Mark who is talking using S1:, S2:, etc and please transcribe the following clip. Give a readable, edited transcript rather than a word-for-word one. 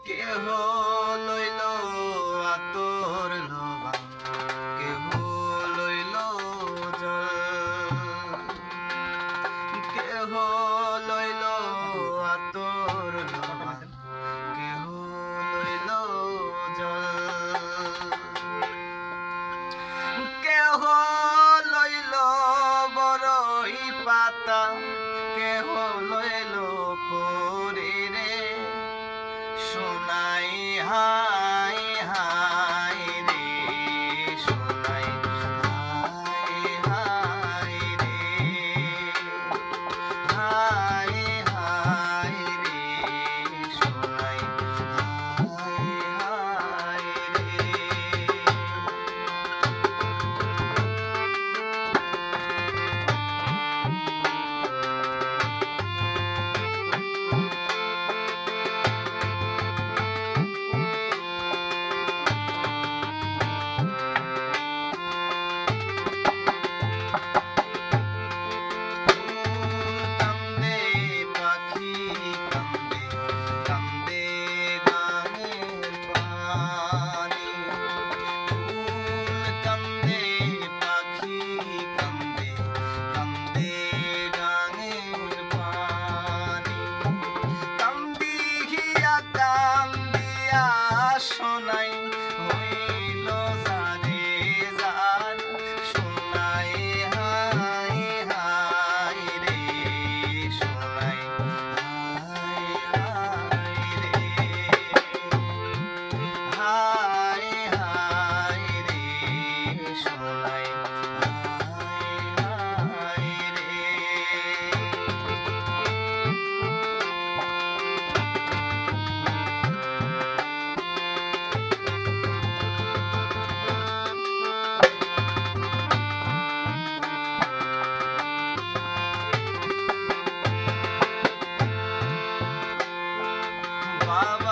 S1: কেহ লইল আতর লোবা, কেহ লইল জল, কেহ লইল আতর লোবা, কেহ লইল জল, কেহ লইল বরই পাতা, কেহ লইল পরি রে, সোনাই হাই হাই রে, সোনাই হাই হাই রে, হাই হাই রে, সোনাই হাই হাই রে। সোনাই হইল জারে জার, সোনাই হাই হাই রে, সোনাই হাই হাই রে, হাই হাই রে, সোনাই হাই হাই রে। বাবা